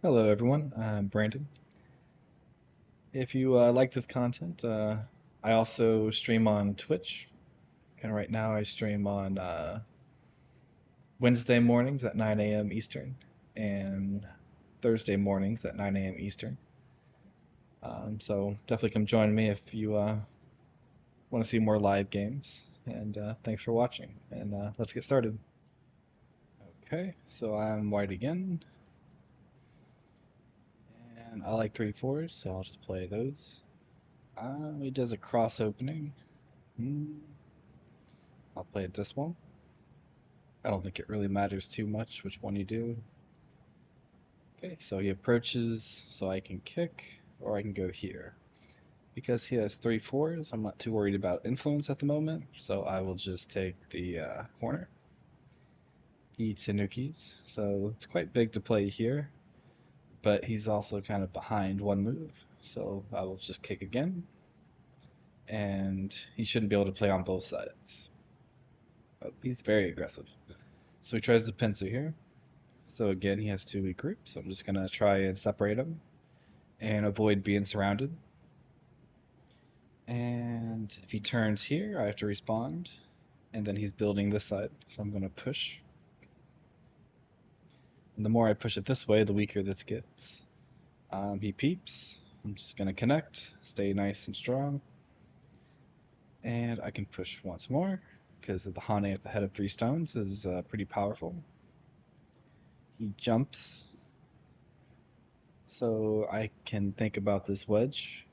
Hello, everyone. I'm Brandon. If you like this content, I also stream on Twitch, and right now I stream on Wednesday mornings at 9 a.m. Eastern and Thursday mornings at 9 a.m. Eastern. So definitely come join me if you want to see more live games. And thanks for watching. And let's get started. Okay, so I'm white again, and I like 3/4s, so I'll just play those. He does a cross opening. Hmm. I'll play this one. I don't think it really matters too much which one you do. Okay, so he approaches, so I can kick, or I can go here. Because he has 3/4s, I'm not too worried about influence at the moment, so I will just take the corner. He tenukies, so it's quite big to play here, but he's also kind of behind one move, so I will just kick again, and he shouldn't be able to play on both sides. Oh, he's very aggressive. So he tries to pincer here. So again, he has two weak groups. So I'm just gonna try and separate them and avoid being surrounded. And if he turns here, I have to respond. And then he's building this side. So I'm gonna push. And the more I push it this way, the weaker this gets. He peeps. I'm just gonna connect, stay nice and strong. And I can push once more because the Hane at the head of 3 stones is pretty powerful. He jumps. So I can think about this wedge.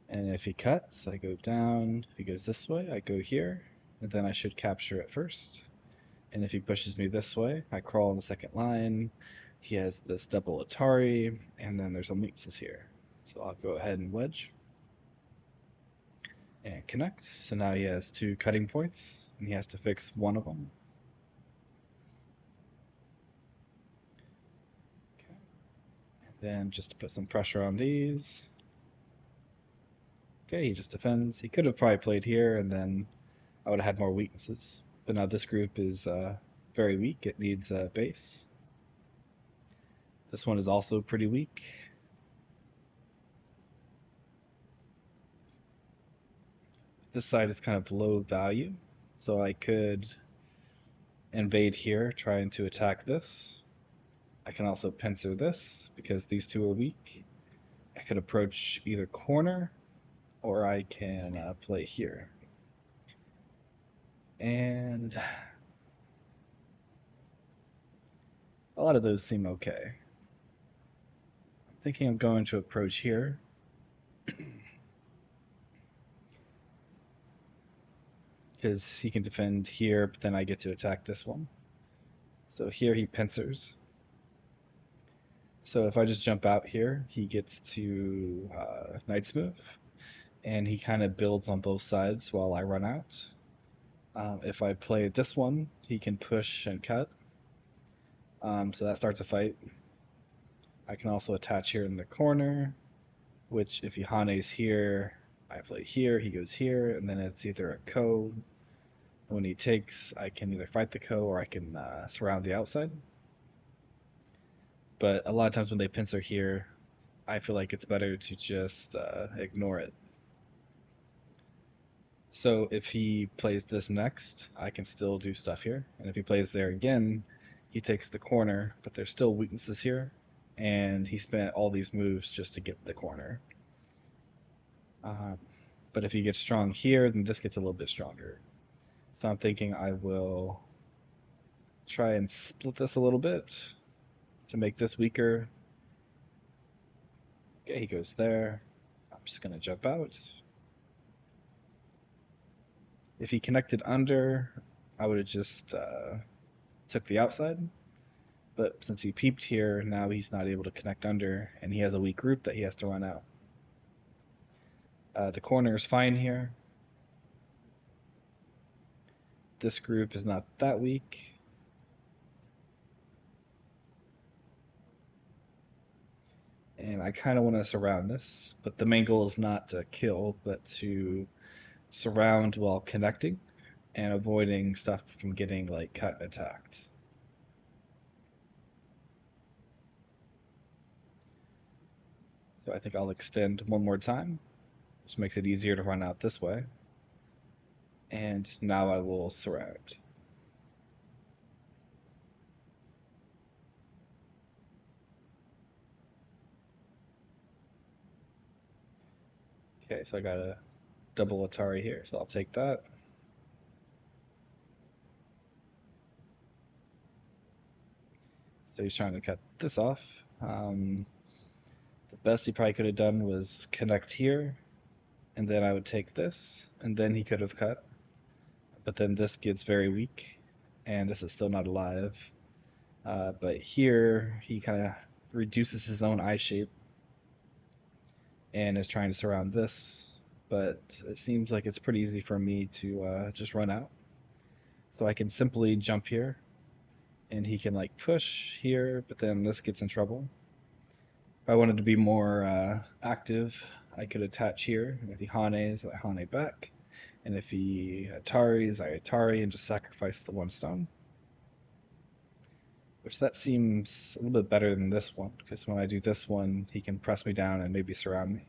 And if he cuts, I go down. If he goes this way, I go here. And then I should capture it first. And if he pushes me this way, I crawl in the second line. He has this double Atari, and then there's some weaknesses here. So I'll go ahead and wedge and connect. So now he has 2 cutting points, and he has to fix one of them. Okay. And then just to put some pressure on these. Okay, he just defends. He could have probably played here, and then I would have had more weaknesses. But now this group is very weak. It needs a base. This one is also pretty weak. This side is kind of low value, so I could invade here, trying to attack this. I can also pincer this because these two are weak. I could approach either corner, or I can play here. And a lot of those seem okay. I'm thinking I'm going to approach here. Because he can defend here, but then I get to attack this one. So here he pincers. So if I just jump out here, he gets to Knight's move, and he kind of builds on both sides while I run out. If I play this one, he can push and cut, so that starts a fight. I can also attach here in the corner, which if he Hanes here, I play here, he goes here, and then it's either a ko. When he takes, I can either fight the ko or I can surround the outside. But a lot of times when they pincer here, I feel like it's better to just ignore it. So if he plays this next, I can still do stuff here. And if he plays there again, he takes the corner, but there's still weaknesses here. And he spent all these moves just to get the corner. Uh, but if he gets strong here, then this gets a little bit stronger. So I'm thinking I will try and split this a little bit to make this weaker. Okay, he goes there. I'm just going to jump out. If he connected under, I would have just took the outside. But since he peeped here, now he's not able to connect under, and he has a weak group that he has to run out. The corner is fine here. This group is not that weak. And I kind of want to surround this, but the main goal is not to kill, but to surround while connecting and avoiding stuff from getting like cut and attacked. So I think I'll extend one more time, which makes it easier to run out this way. And now I will surround. Okay, so I got a double Atari here, so I'll take that. So he's trying to cut this off. The best he probably could have done was connect here, and then I would take this, and then he could have cut. But then this gets very weak, and this is still not alive. But here he kind of reduces his own eye shape and is trying to surround this. But it seems like it's pretty easy for me to just run out. So I can simply jump here, and he can like push here, but then this gets in trouble. If I wanted to be more active, I could attach here. If he Hanes, I Hane back. And if he Ataris, I Atari and just sacrifice the one stone. Which that seems a little bit better than this one, because when I do this one, he can press me down and maybe surround me.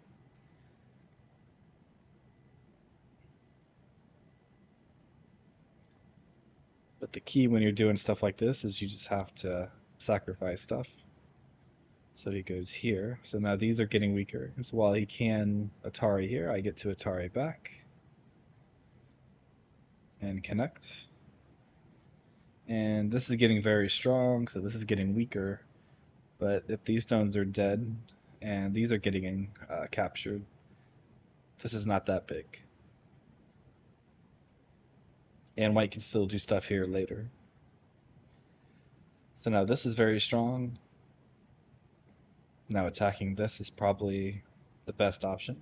But the key when you're doing stuff like this is you just have to sacrifice stuff. So he goes here. So now these are getting weaker. So while he can Atari here, I get to Atari back and connect. And this is getting very strong, so this is getting weaker. But if these stones are dead and these are getting captured, this is not that big. And white can still do stuff here later. So now this is very strong. Now attacking this is probably the best option.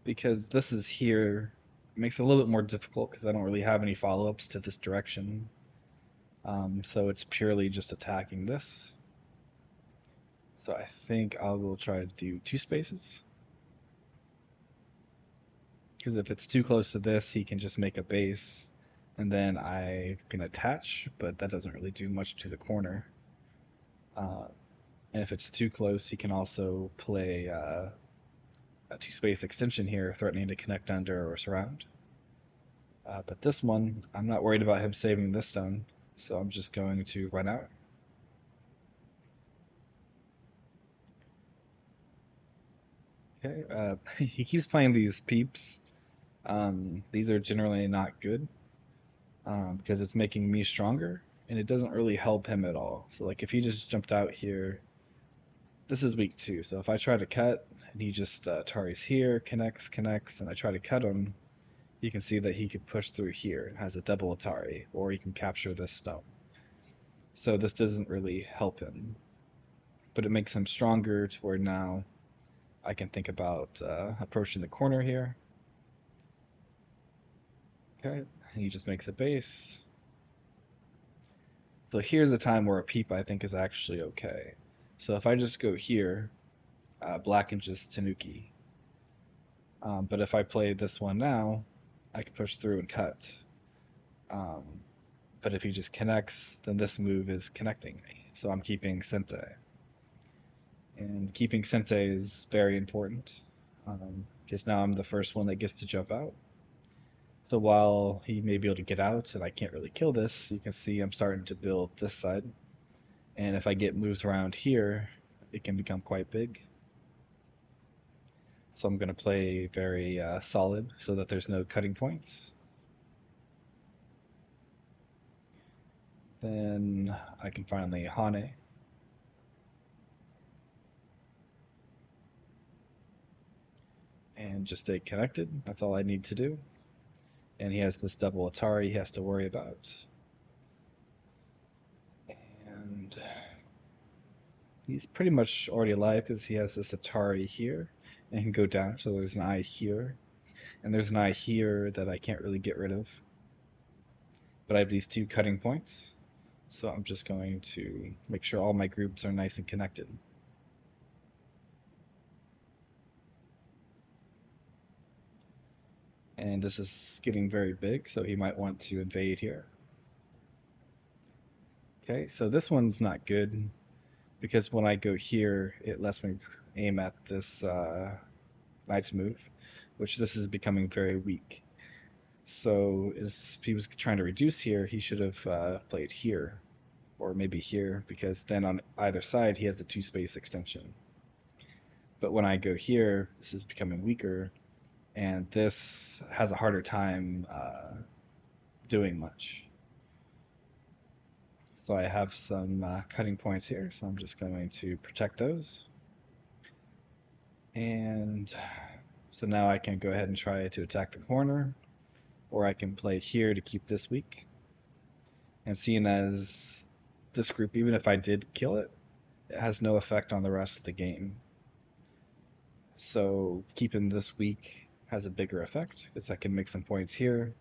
Because this is here, it makes it a little bit more difficult because I don't really have any follow-ups to this direction. So it's purely just attacking this. So I think I will try to do two spaces. Because if it's too close to this, he can just make a base, and then I can attach, but that doesn't really do much to the corner. Uh, and if it's too close, he can also play a two-space extension here, threatening to connect under or surround. But this one, I'm not worried about him saving this stone, so I'm just going to run out. Okay, he keeps playing these peeps. These are generally not good because it's making me stronger, and it doesn't really help him at all. So like if he just jumped out here, this is weak too. So if I try to cut, and he just Tari's here, connects, and I try to cut him, you can see that he could push through here and has a double Atari, or he can capture this stone. So this doesn't really help him, but it makes him stronger to where now I can think about approaching the corner here. Okay, and he just makes a base. So here's a time where a peep I think is actually okay. So if I just go here, black can just tenuki. But if I play this one now, I can push through and cut. Um, but if he just connects, then this move is connecting me. So I'm keeping Sente. And keeping Sente is very important. Because now I'm the first one that gets to jump out. So while he may be able to get out and I can't really kill this, you can see I'm starting to build this side. And if I get moves around here, it can become quite big. So I'm going to play very solid so that there's no cutting points. Then I can finally Hane. And just stay connected. That's all I need to do. And he has this double Atari he has to worry about. And he's pretty much already alive because he has this Atari here and can go down. So there's an eye here. And there's an eye here that I can't really get rid of. But I have these two cutting points. So I'm just going to make sure all my groups are nice and connected. And this is getting very big, so he might want to invade here. Okay, so this one's not good. because when I go here, it lets me aim at this knight's move, which this is becoming very weak. So if he was trying to reduce here, he should have played here, or maybe here, because then on either side he has a two space extension. But when I go here, this is becoming weaker, and this has a harder time doing much. So I have some cutting points here, so I'm just going to protect those. And so now I can go ahead and try to attack the corner, or I can play here to keep this weak. And seeing as this group, even if I did kill it, it has no effect on the rest of the game. So keeping this weak has a bigger effect, because I can make some points here,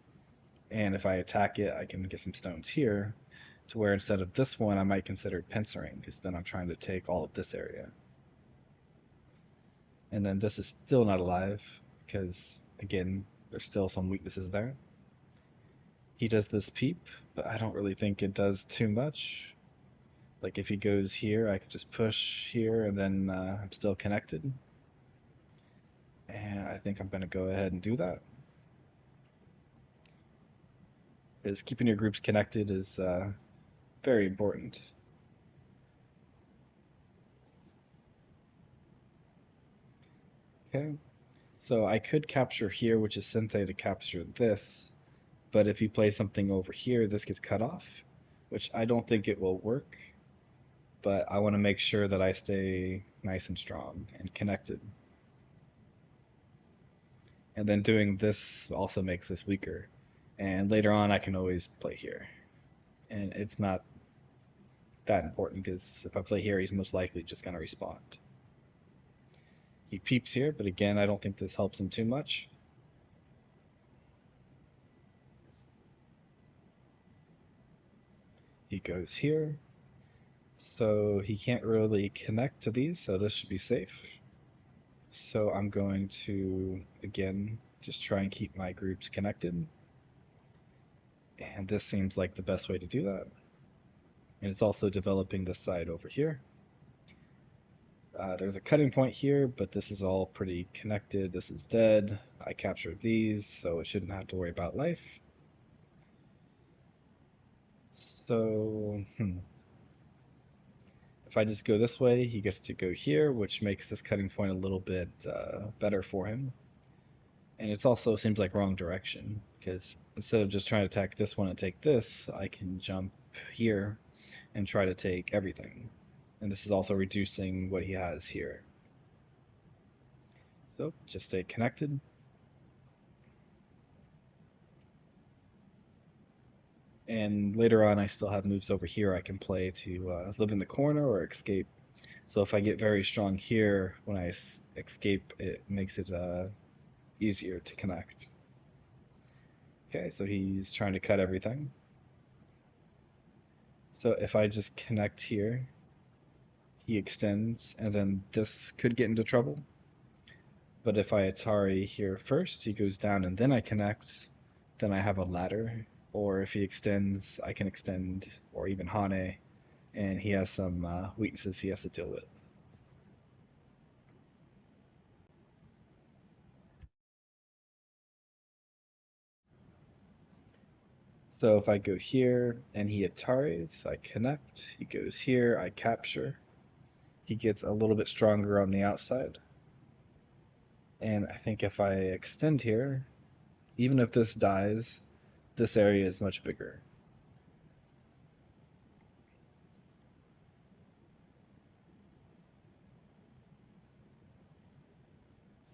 and if I attack it, I can get some stones here, to where instead of this one, I might consider pincering, because then I'm trying to take all of this area. And then this is still not alive, because, again, there's still some weaknesses there. He does this peep, but I don't really think it does too much. Like if he goes here, I can just push here, and then I'm still connected. And I think I'm going to go ahead and do that. Because keeping your groups connected is very important. Okay, so I could capture here, which is Sente to capture this, but if you play something over here, this gets cut off, which I don't think it will work, but I want to make sure that I stay nice and strong and connected. And then doing this also makes this weaker. And later on, I can always play here. And it's not that important because if I play here, he's most likely just going to respond. He peeps here, but again, I don't think this helps him too much. He goes here. So he can't really connect to these, so this should be safe. So I'm going to, again, just try and keep my groups connected. And this seems like the best way to do that. And it's also developing this side over here. There's a cutting point here, but this is all pretty connected. This is dead. I captured these, so it shouldn't have to worry about life. So, if I just go this way, he gets to go here, which makes this cutting point a little bit better for him. And it also seems like wrong direction, because instead of just trying to attack this one and take this, I can jump here and try to take everything. And this is also reducing what he has here. So just stay connected. And later on, I still have moves over here I can play to live in the corner or escape. So if I get very strong here, when I escape, it makes it easier to connect. Okay, so he's trying to cut everything. So if I just connect here, he extends, and then this could get into trouble. But if I Atari here first, he goes down and then I connect, then I have a ladder. Or if he extends, I can extend, or even Hane, and he has some weaknesses he has to deal with. So if I go here and he Ataris, I connect. He goes here, I capture. He gets a little bit stronger on the outside. And I think if I extend here, even if this dies, this area is much bigger.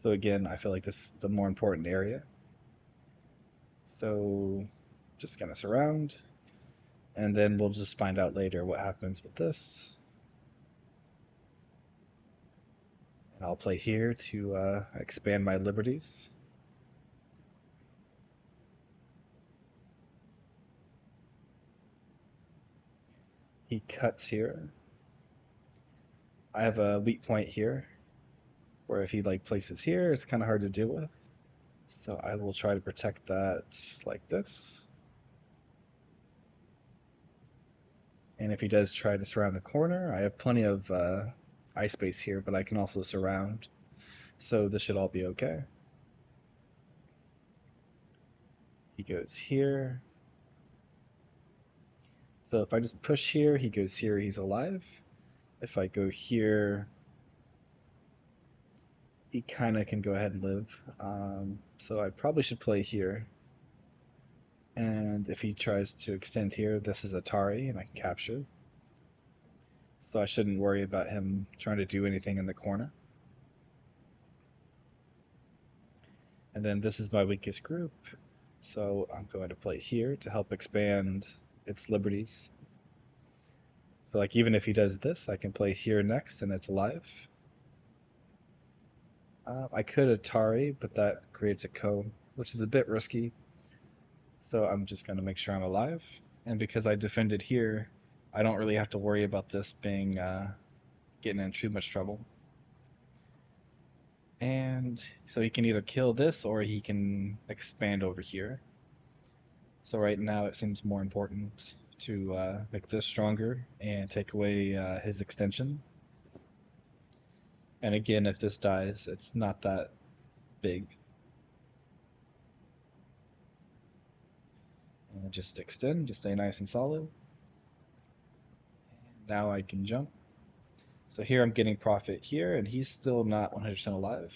So again, I feel like this is the more important area. So just gonna surround, and then we'll just find out later what happens with this. And I'll play here to expand my liberties. He cuts here. I have a weak point here, where if he like places here, it's kind of hard to deal with. So I will try to protect that like this. And if he does try to surround the corner, I have plenty of eye space here, but I can also surround. So this should all be okay. He goes here. So if I just push here, he goes here, he's alive. If I go here, he kind of can go ahead and live. So I probably should play here. And if he tries to extend here, this is Atari, and I can capture. So I shouldn't worry about him trying to do anything in the corner. And then this is my weakest group. So I'm going to play here to help expand its liberties. So like even if he does this, I can play here next and it's alive. I could Atari, but that creates a cone, which is a bit risky. So I'm just going to make sure I'm alive. And because I defended here, I don't really have to worry about this being getting in too much trouble. And so he can either kill this or he can expand over here. So right now it seems more important to make this stronger and take away his extension. And again, if this dies, it's not that big. And just extend, just stay nice and solid. Now I can jump. So here I'm getting profit here, and he's still not 100% alive.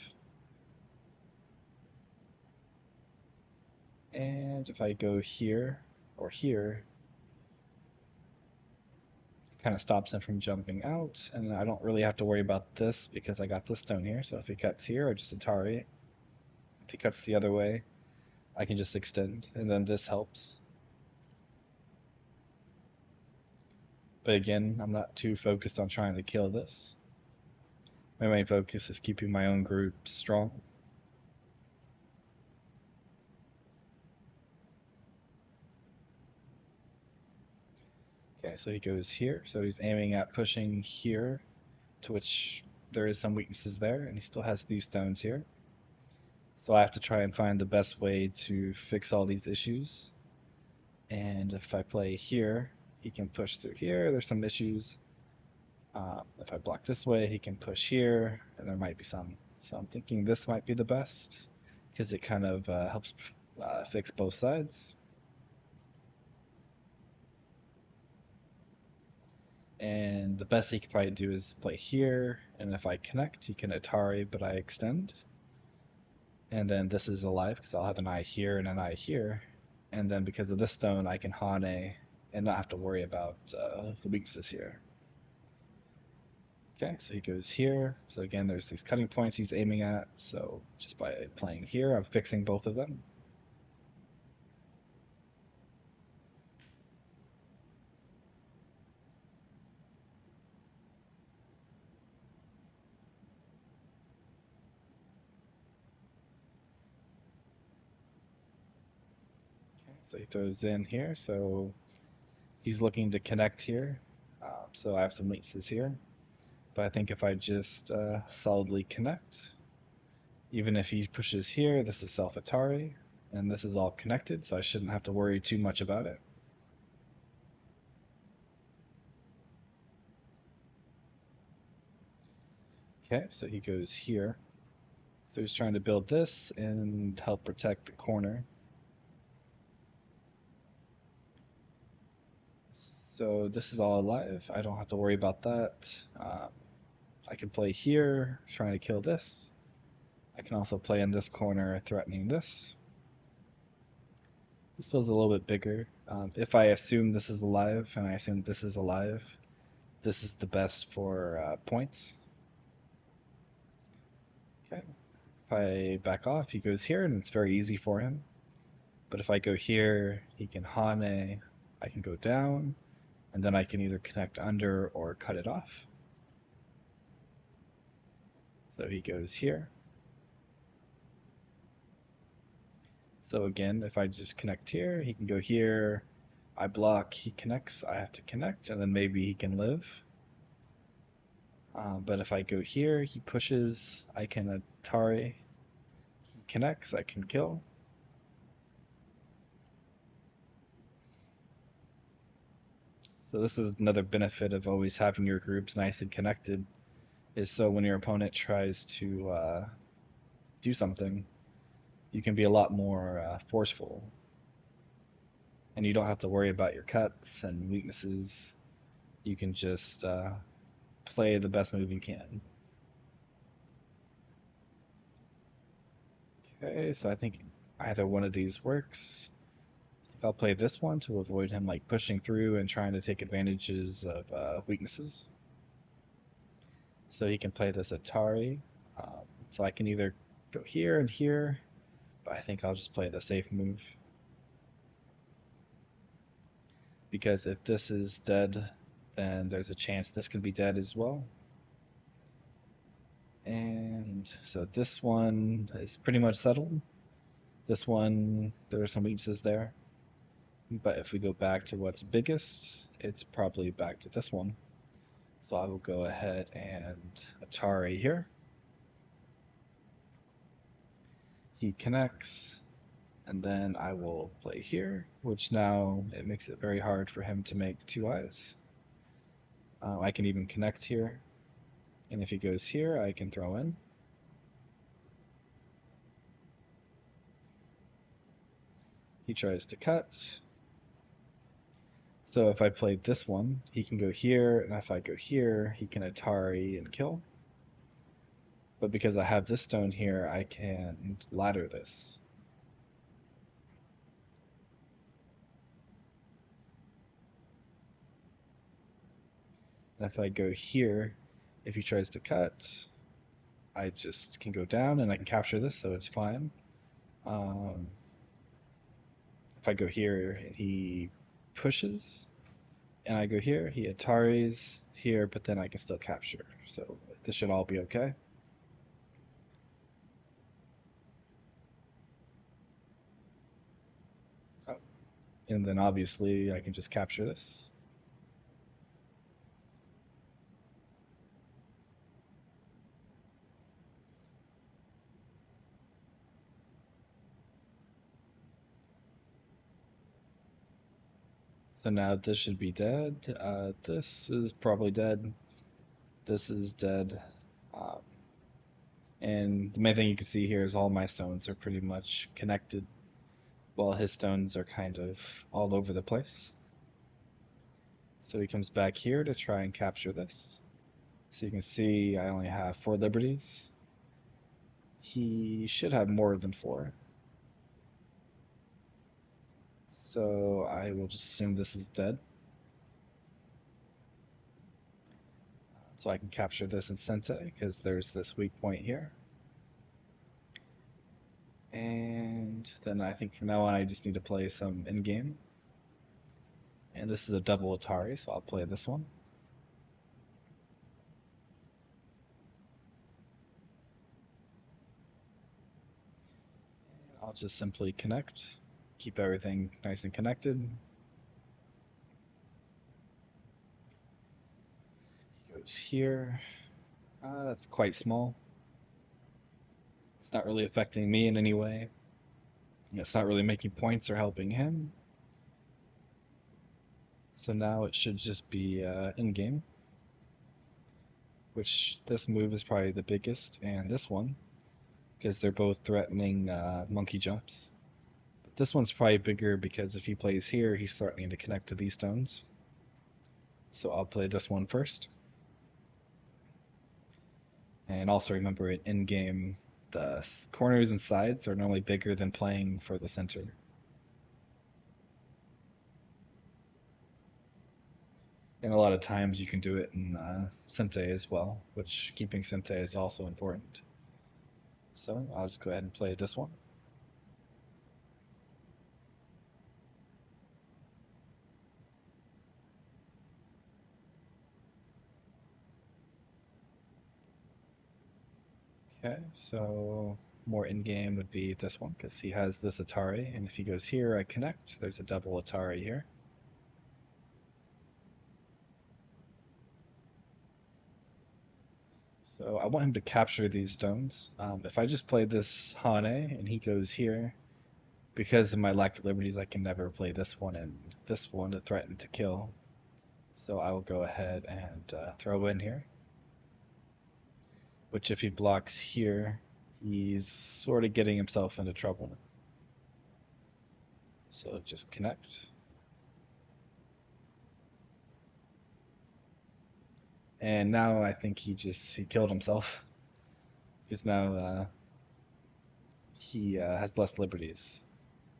And if I go here or here, it kind of stops him from jumping out, and I don't really have to worry about this because I got this stone here. So if he cuts here, I just Atari. If he cuts the other way, I can just extend, and then this helps. But again, I'm not too focused on trying to kill this. My main focus is keeping my own group strong. Okay, so he goes here. So he's aiming at pushing here, to which there is some weaknesses there, and he still has these stones here. So I have to try and find the best way to fix all these issues. And if I play here, he can push through here. There's some issues. If I block this way, he can push here, and there might be some. So I'm thinking this might be the best, because it kind of helps fix both sides. And the best he could probably do is play here, and if I connect, he can Atari, but I extend. And then this is alive, because I'll have an eye here and an eye here. And then because of this stone, I can Hane and not have to worry about the weaknesses here. Okay, so he goes here. So again, there's these cutting points he's aiming at. So just by playing here, I'm fixing both of them. Okay, so he throws in here. So he's looking to connect here. So I have some weaknesses here. But I think if I just solidly connect, even if he pushes here, this is self-Atari, and this is all connected, so I shouldn't have to worry too much about it. Okay, so he goes here. So he's trying to build this and help protect the corner. So this is all alive. I don't have to worry about that. I can play here, trying to kill this. I can also play in this corner, threatening this. This feels a little bit bigger. If I assume this is alive, and I assume this is alive, this is the best for points. Okay. If I back off, he goes here, and it's very easy for him. But if I go here, he can Hane, I can go down, and then I can either connect under or cut it off. So he goes here. So again, if I just connect here, he can go here. I block, he connects, I have to connect, and then maybe he can live. But if I go here, he pushes, I can Atari, he connects, I can kill. So this is another benefit of always having your groups nice and connected, is so when your opponent tries to do something, you can be a lot more forceful, and you don't have to worry about your cuts and weaknesses. You can just play the best move you can. Okay, so I think either one of these works. I'll play this one to avoid him like pushing through and trying to take advantages of weaknesses. So he can play this Atari. So I can either go here and here, but I think I'll just play the safe move. Because if this is dead, then there's a chance this could be dead as well. And so this one is pretty much settled. This one, there are some weaknesses there. But if we go back to what's biggest, it's probably back to this one. So I will go ahead and Atari here. He connects, and then I will play here, which now it makes it very hard for him to make two eyes. I can even connect here, and if he goes here, I can throw in. He tries to cut. So if I play this one, he can go here, and if I go here, he can Atari and kill. But because I have this stone here, I can ladder this. And if I go here, if he tries to cut, I just can go down and I can capture this, so it's fine. Um, if I go here and he pushes, and I go here, he Ataris here, but then I can still capture. So this should all be okay. Oh, and then obviously I can just capture this. So now this should be dead. This is probably dead. This is dead. Um, and the main thing you can see here is all my stones are pretty much connected, while his stones are kind of all over the place. So he comes back here to try and capture this. So you can see I only have 4 liberties. He should have more than 4. So I will just assume this is dead. So I can capture this in Sente because there's this weak point here. And then I think from now on I just need to play some Endgame. And this is a double Atari, so I'll play this one. I'll just simply connect, keep everything nice and connected. He goes here. That's quite small. It's not really affecting me in any way. It's not really making points or helping him. So now it should just be in game, which this move is probably the biggest, and this one, because they're both threatening monkey jumps. But this one's probably bigger because if he plays here, he's threatening to connect to these stones. So I'll play this one first. And also remember it in game, the corners and sides are normally bigger than playing for the center. And a lot of times you can do it in Sente as well, which keeping Sente is also important. So I'll just go ahead and play this one. Okay, so more in-game would be this one because he has this Atari, and if he goes here, I connect. There's a double Atari here. So I want him to capture these stones. If I just play this Hane and he goes here, because of my lack of liberties, I can never play this one and this one to threaten to kill. So I will go ahead and throw in here, which if he blocks here, he's sort of getting himself into trouble. So just connect. And now I think he killed himself because now he has less liberties.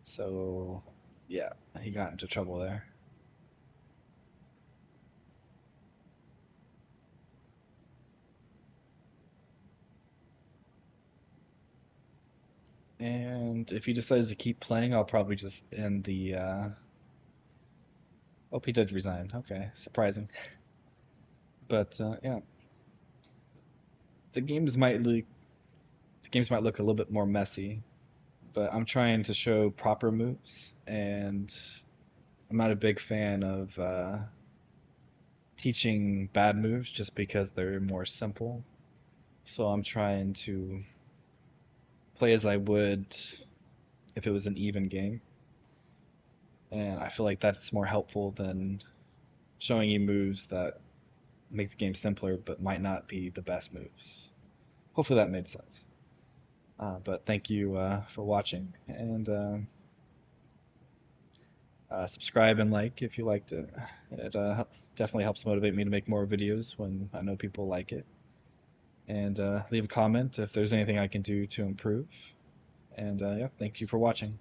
So yeah, he got into trouble there. And if he decides to keep playing, I'll probably just end the. Oh, he did resign. Okay, surprising. But yeah, the games might look the games might look a little bit more messy, but I'm trying to show proper moves, and I'm not a big fan of teaching bad moves just because they're more simple. So I'm trying to play as I would if it was an even game, and I feel like that's more helpful than showing you moves that make the game simpler but might not be the best moves. Hopefully that made sense. But thank you for watching, and subscribe and like if you liked it. It definitely helps motivate me to make more videos when I know people like it. And leave a comment if there's anything I can do to improve. And yeah, thank you for watching.